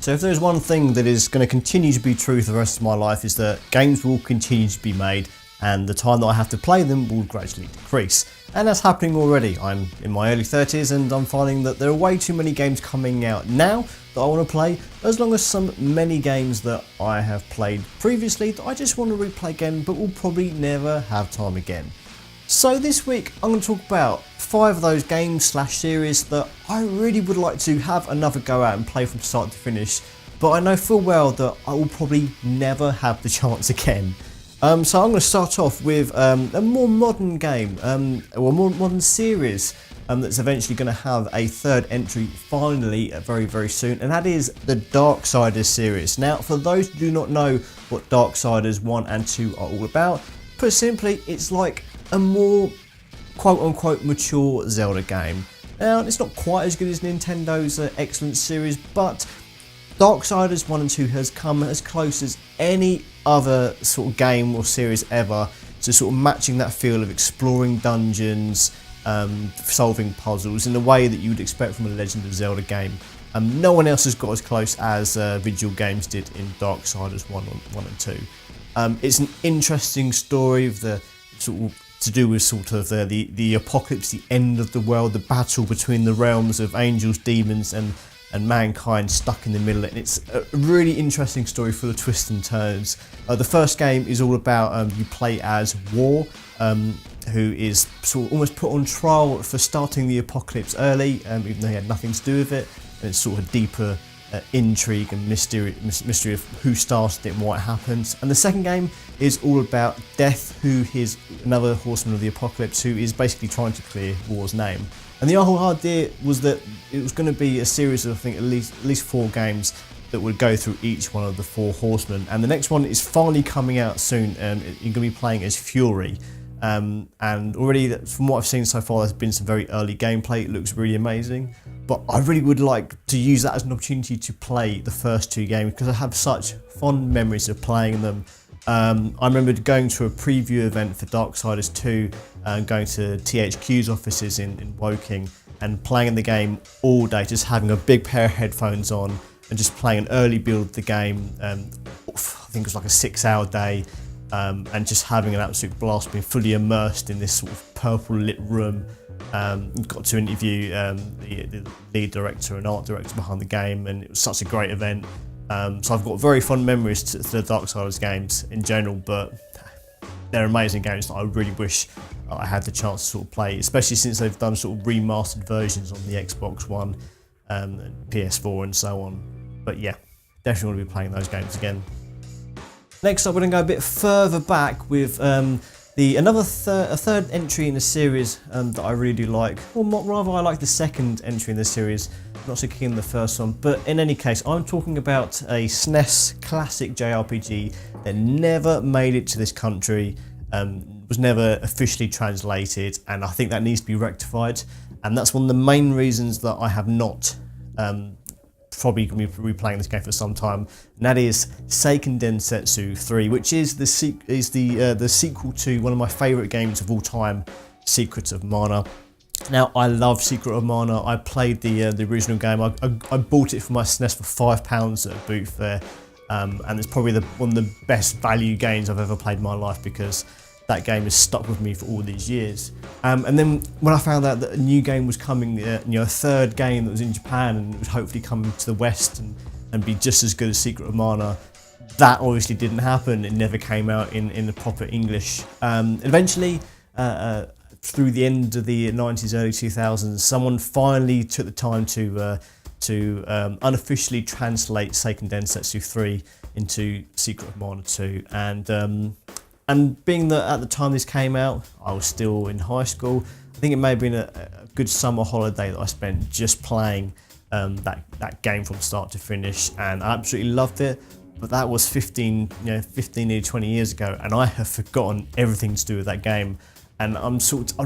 So if there's one thing that is going to continue to be true for the rest of my life, is that games will continue to be made and the time that I have to play them will gradually decrease. And that's happening already. I'm in my early 30s and I'm finding that there are way too many games coming out now that I want to play, as long as many games that I have played previously that I just want to replay again but will probably never have time again. So this week I'm going to talk about 5 of those games/series that I really would like to have another go at and play from start to finish, but I know full well that I will probably never have the chance again. So I'm going to start off with a more modern game, or a more modern series that's eventually going to have a third entry finally very, very soon, and that is the Darksiders series. Now, for those who do not know what Darksiders 1 and 2 are all about, put simply, it's like a more quote-unquote mature Zelda game. Now, it's not quite as good as Nintendo's excellent series, but Darksiders 1 and 2 has come as close as any other sort of game or series ever to sort of matching that feel of exploring dungeons, solving puzzles in the way that you would expect from a Legend of Zelda game. No one else has got as close as Visual Games did in Darksiders 1 and 2. It's an interesting story of the sort of to do with sort of the apocalypse, the end of the world, the battle between the realms of angels, demons and mankind stuck in the middle, and it's a really interesting story full of twists and turns. The first game is all about you play as War, who is sort of almost put on trial for starting the apocalypse early, even though he had nothing to do with it, and it's sort of a deeper intrigue and mystery of who started it and what happened. And the second game is all about Death, who is another horseman of the apocalypse, who is basically trying to clear War's name. And the whole idea was that it was going to be a series of, I think, at least 4 games that would go through each one of the 4 horsemen. And the next one is finally coming out soon. You're going to be playing as Fury. And already, from what I've seen so far, there's been some very early gameplay. It looks really amazing. But I really would like to use that as an opportunity to play the first 2 games, because I have such fond memories of playing them. I remember going to a preview event for Darksiders 2, going to THQ's offices in Woking and playing the game all day, just having a big pair of headphones on and just playing an early build of the game. I think it was like a 6-hour day, and just having an absolute blast, being fully immersed in this sort of purple lit room. Got to interview the lead director and art director behind the game, and it was such a great event. So I've got very fond memories to the Darksiders games in general, but they're amazing games that I really wish I had the chance to sort of play, especially since they've done sort of remastered versions on the Xbox One, and PS4 and so on. But yeah, definitely want to be playing those games again. Next up, we're going to go a bit further back with a third entry in the series that I really do like. Or rather, I like the second entry in the series, not so keen on the first one. But in any case, I'm talking about a SNES classic JRPG that never made it to this country, was never officially translated, and I think that needs to be rectified. And that's one of the main reasons that I have not probably going to be replaying this game for some time, and that is Seiken Densetsu 3, which is the sequel to one of my favourite games of all time, Secret of Mana. Now, I love Secret of Mana. I played the original game. I bought it for my SNES for £5 at a boot fair, and it's probably one of the best value games I've ever played in my life, because that game has stuck with me for all these years. And then when I found out that a new game was coming, a third game that was in Japan and it would hopefully come to the West and be just as good as Secret of Mana, that obviously didn't happen. It never came out in the proper English. Eventually, through the end of the 90s, early 2000s, someone finally took the time to unofficially translate Seiken Densetsu 3 into Secret of Mana 2. And being that at the time this came out, I was still in high school, I think it may have been a good summer holiday that I spent just playing that game from start to finish, and I absolutely loved it. But that was 15, nearly 20 years ago, and I have forgotten everything to do with that game. And I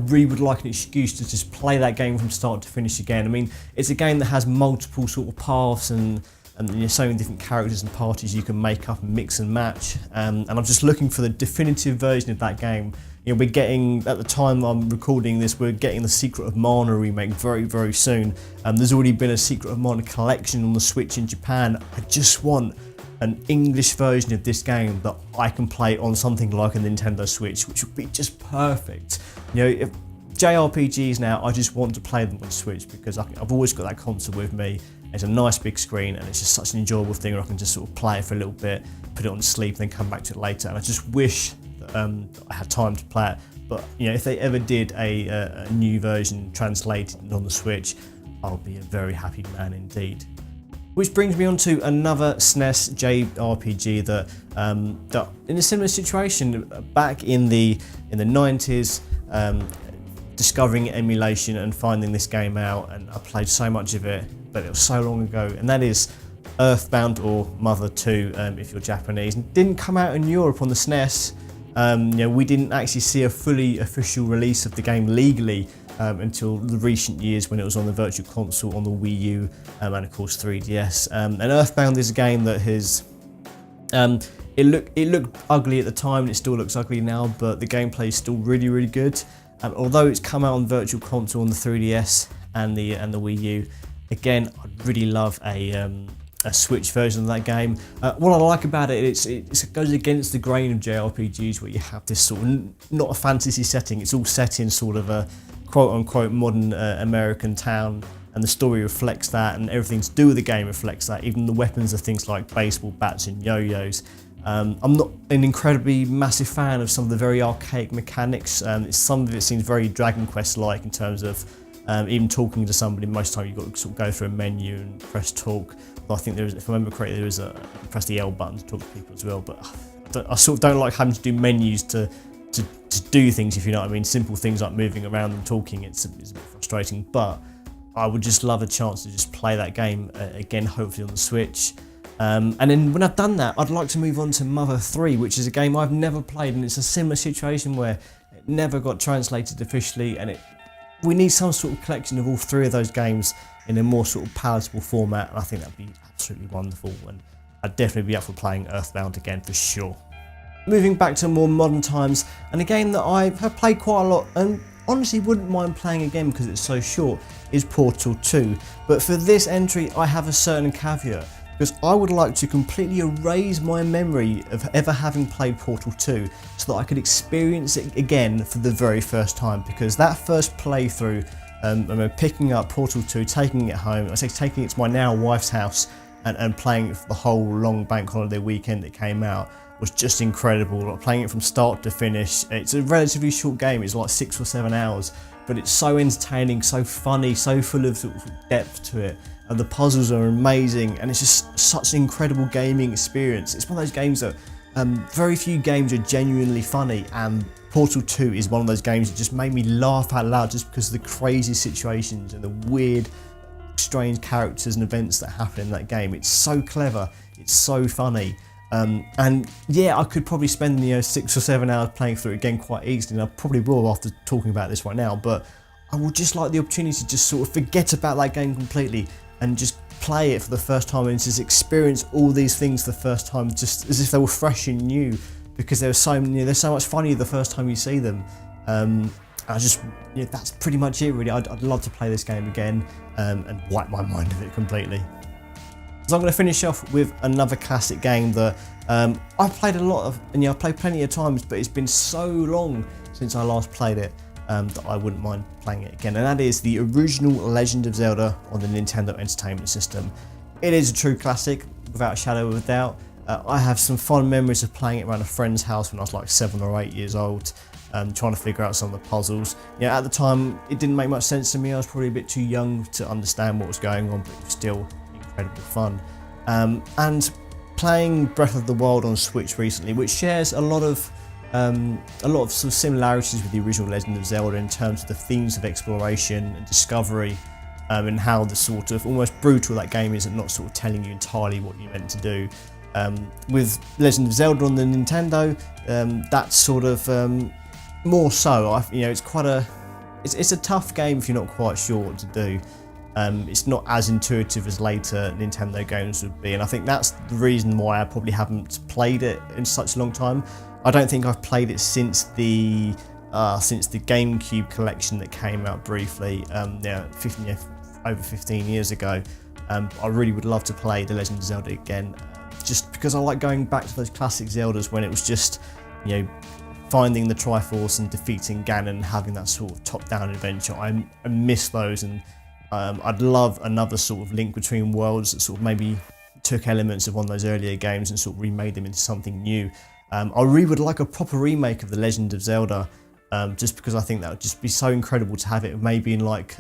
really would like an excuse to just play that game from start to finish again. I mean, it's a game that has multiple sort of paths and and there's so many different characters and parties you can make up and mix and match. And I'm just looking for the definitive version of that game. You know, we're getting, at the time I'm recording this, we're getting the Secret of Mana remake very, very soon. There's already been a Secret of Mana collection on the Switch in Japan. I just want an English version of this game that I can play on something like a Nintendo Switch, which would be just perfect. You know, if JRPGs now, I just want to play them on Switch because I've always got that console with me. It's a nice big screen and it's just such an enjoyable thing where I can just sort of play it for a little bit, put it on sleep, and then come back to it later. And I just wish that I had time to play it. But you know, if they ever did a new version translated on the Switch, I'll be a very happy man indeed. Which brings me on to another SNES JRPG that in a similar situation back in the 90s, discovering emulation and finding this game out, and I played so much of it, but it was so long ago, and that is Earthbound, or Mother 2 if you're Japanese. It didn't come out in Europe on the SNES. You know, we didn't actually see a fully official release of the game legally until the recent years when it was on the Virtual Console, on the Wii U, and of course 3DS. And Earthbound is a game that has it looked ugly at the time, and it still looks ugly now, but the gameplay is still really, really good. Although it's come out on Virtual Console on the 3DS and the Wii U, again, I'd really love a Switch version of that game. What I like about it, it goes against the grain of JRPGs, where you have this sort of, not a fantasy setting, it's all set in sort of a quote-unquote modern American town, and the story reflects that, and everything to do with the game reflects that. Even the weapons are things like baseball bats and yo-yos. I'm not an incredibly massive fan of some of the very archaic mechanics. Some of it seems very Dragon Quest-like in terms of even talking to somebody. Most of the time you've got to sort of go through a menu and press talk. But I think there is, if I remember correctly, there is press the L button to talk to people as well. But I sort of don't like having to do menus to do things, if you know what I mean. Simple things like moving around and talking, it's a bit frustrating. But I would just love a chance to just play that game again, hopefully on the Switch. And then when I've done that, I'd like to move on to Mother 3, which is a game I've never played, and it's a similar situation where it never got translated officially, and we need some sort of collection of all three of those games in a more sort of palatable format, and I think that'd be absolutely wonderful, and I'd definitely be up for playing Earthbound again for sure. Moving back to more modern times, and a game that I have played quite a lot, and honestly wouldn't mind playing again because it's so short, is Portal 2. But for this entry, I have a certain caveat, because I would like to completely erase my memory of ever having played Portal 2 so that I could experience it again for the very first time, because that first playthrough, I remember picking up Portal 2, taking it home, I say taking it to my now wife's house and playing it for the whole long bank holiday weekend it came out, was just incredible. Like, playing it from start to finish. It's a relatively short game, it's like 6 or 7 hours, but it's so entertaining, so funny, so full of sort of depth to it. And the puzzles are amazing, and it's just such an incredible gaming experience. It's one of those games that very few games are genuinely funny, and Portal 2 is one of those games that just made me laugh out loud just because of the crazy situations and the weird, strange characters and events that happen in that game. It's so clever, it's so funny. And yeah, I could probably spend 6 or 7 hours playing through it again quite easily, and I probably will after talking about this right now, but I would just like the opportunity to just sort of forget about that game completely and just play it for the first time and just experience all these things for the first time, just as if they were fresh and new, because they're so much funnier the first time you see them. That's pretty much it really. I'd love to play this game again and wipe my mind of it completely. So I'm going to finish off with another classic game that I've played a lot of, and I've played plenty of times, but it's been so long since I last played it that I wouldn't mind playing it again, and that is the original Legend of Zelda on the Nintendo Entertainment System. It is a true classic, without a shadow of a doubt. I have some fond memories of playing it around a friend's house when I was like 7 or 8 years old, trying to figure out some of the puzzles. At the time it didn't make much sense to me, I was probably a bit too young to understand what was going on, but it was still incredible fun. And playing Breath of the Wild on Switch recently, which shares a lot of sort of similarities with the original Legend of Zelda in terms of the themes of exploration and discovery, and how the sort of almost brutal that game is at not sort of telling you entirely what you're meant to do. With Legend of Zelda on the Nintendo, that's sort of more so. It's a tough game if you're not quite sure what to do. It's not as intuitive as later Nintendo games would be, and I think that's the reason why I probably haven't played it in such a long time. I don't think I've played it since the GameCube collection that came out briefly, over 15 years ago. I really would love to play The Legend of Zelda again, just because I like going back to those classic Zeldas when it was just, finding the Triforce and defeating Ganon and having that sort of top-down adventure. I miss those, and I'd love another sort of Link Between Worlds that sort of maybe took elements of one of those earlier games and sort of remade them into something new. I really would like a proper remake of The Legend of Zelda, just because I think that would just be so incredible to have it maybe in like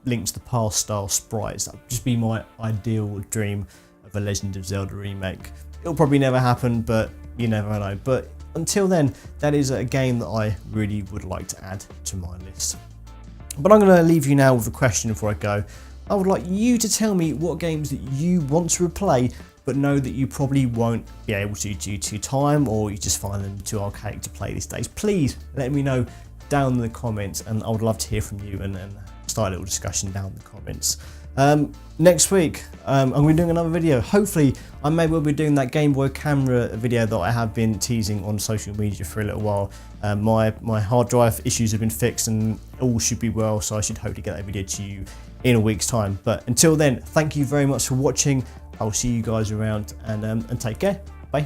Link to the Past style sprites. That would just be my ideal dream of a Legend of Zelda remake. It'll probably never happen, but you never know. But until then, that is a game that I really would like to add to my list. But I'm going to leave you now with a question before I go. I would like you to tell me what games that you want to replay, but know that you probably won't be able to due to time, or you just find them too archaic to play these days. Please let me know down in the comments, and I would love to hear from you and start a little discussion down in the comments. Next week, I'm going to be doing another video. Hopefully, I may well be doing that Game Boy camera video that I have been teasing on social media for a little while. My hard drive issues have been fixed and all should be well, so I should hopefully get that video to you in a week's time. But until then, thank you very much for watching. I'll see you guys around, and take care. Bye.